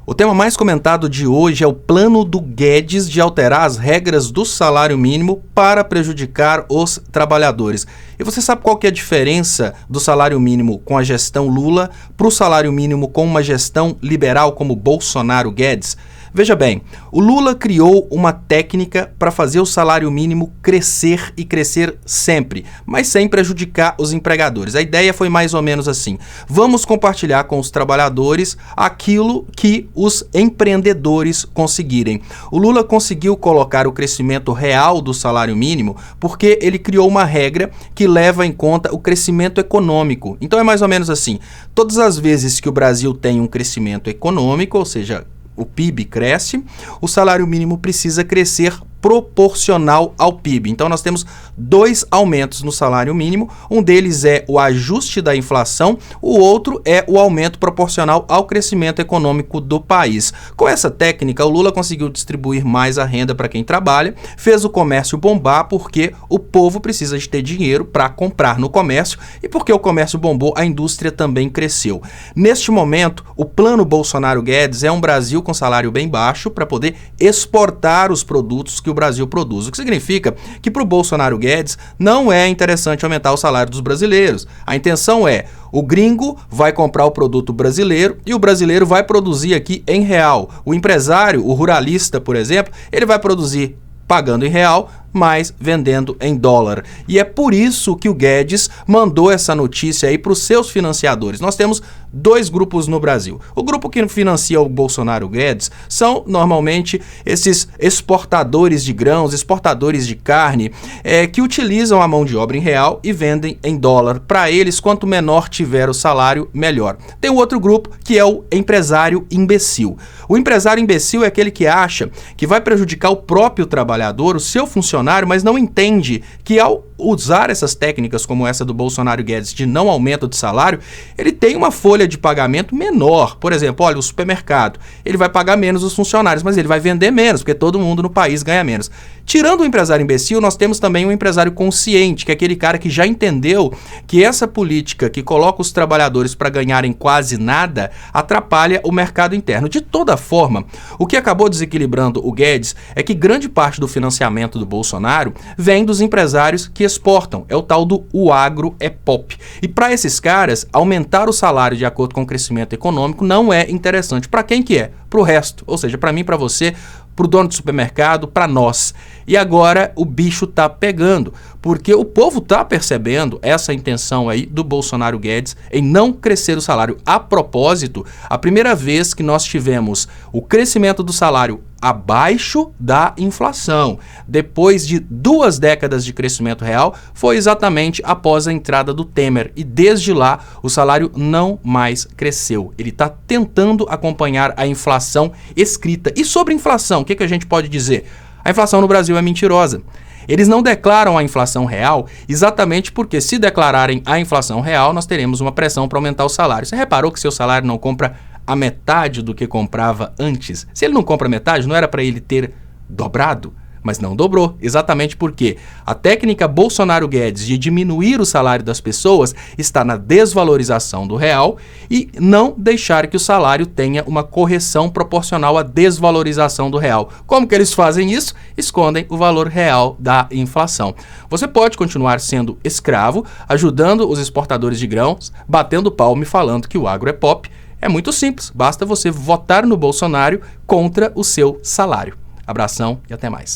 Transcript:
O tema mais comentado de hoje é o plano do Guedes de alterar as regras do salário mínimo para prejudicar os trabalhadores. E você sabe qual que é a diferença do salário mínimo com a gestão Lula para o salário mínimo com uma gestão liberal como Bolsonaro-Guedes? Veja bem, o Lula criou uma técnica para fazer o salário mínimo crescer e crescer sempre, mas sem prejudicar os empregadores. A ideia foi mais ou menos assim: vamos compartilhar com os trabalhadores aquilo que os empreendedores conseguirem. O Lula conseguiu colocar o crescimento real do salário mínimo porque ele criou uma regra que leva em conta o crescimento econômico. Então é mais ou menos assim: todas as vezes que o Brasil tem um crescimento econômico, ou seja, o PIB cresce, o salário mínimo precisa crescer proporcional ao PIB. Então nós temos dois aumentos no salário mínimo, um deles é o ajuste da inflação, o outro é o aumento proporcional ao crescimento econômico do país. Com essa técnica, o Lula conseguiu distribuir mais a renda para quem trabalha, fez o comércio bombar porque o povo precisa de ter dinheiro para comprar no comércio e porque o comércio bombou, a indústria também cresceu. Neste momento, o plano Bolsonaro-Guedes é um Brasil com salário bem baixo para poder exportar os produtos que o Brasil produz. O que significa que para o Bolsonaro Guedes não é interessante aumentar o salário dos brasileiros. A intenção é: o gringo vai comprar o produto brasileiro e o brasileiro vai produzir aqui em real. O empresário, o ruralista, por exemplo, ele vai produzir pagando em real, mas vendendo em dólar. E é por isso que o Guedes mandou essa notícia aí para os seus financiadores. Nós temos dois grupos no Brasil. O grupo que financia o Bolsonaro Guedes são normalmente esses exportadores de grãos, exportadores de carne, que utilizam a mão de obra em real e vendem em dólar. Para eles, quanto menor tiver o salário, melhor. Tem um outro grupo que é o empresário imbecil. O empresário imbecil é aquele que acha que vai prejudicar o próprio trabalhador, o seu funcionário, mas não entende que ao usar essas técnicas como essa do Bolsonaro Guedes de não aumento de salário, ele tem uma folha de pagamento menor. Por exemplo, olha, o supermercado, ele vai pagar menos os funcionários, mas ele vai vender menos, porque todo mundo no país ganha menos. Tirando o empresário imbecil, nós temos também um empresário consciente, que é aquele cara que já entendeu que essa política que coloca os trabalhadores para ganharem quase nada atrapalha o mercado interno. De toda forma, o que acabou desequilibrando o Guedes é que grande parte do financiamento do Bolsonaro vem dos empresários que exportam. É o tal do o agro é pop. E para esses caras, aumentar o salário de acordo com o crescimento econômico não é interessante. Para quem que é? Para o resto. Ou seja, para mim, para você, para o dono do supermercado, para nós. E agora o bicho tá pegando, porque o povo tá percebendo essa intenção aí do Bolsonaro Guedes em não crescer o salário. A propósito, a primeira vez que nós tivemos o crescimento do salário abaixo da inflação, depois de 2 décadas de crescimento real, foi exatamente após a entrada do Temer. E desde lá, o salário não mais cresceu. Ele está tentando acompanhar a inflação escrita. E sobre inflação, o que a gente pode dizer? A inflação no Brasil é mentirosa. Eles não declaram a inflação real exatamente porque, se declararem a inflação real, nós teremos uma pressão para aumentar o salário. Você reparou que seu salário não compra a metade do que comprava antes? Se ele não compra metade, não era para ele ter dobrado? Mas não dobrou, exatamente porque a técnica Bolsonaro Guedes de diminuir o salário das pessoas está na desvalorização do real e não deixar que o salário tenha uma correção proporcional à desvalorização do real. Como que eles fazem isso? Escondem o valor real da inflação. Você pode continuar sendo escravo, ajudando os exportadores de grãos, batendo palma e falando que o agro é pop. É muito simples, basta você votar no Bolsonaro contra o seu salário. Abração e até mais.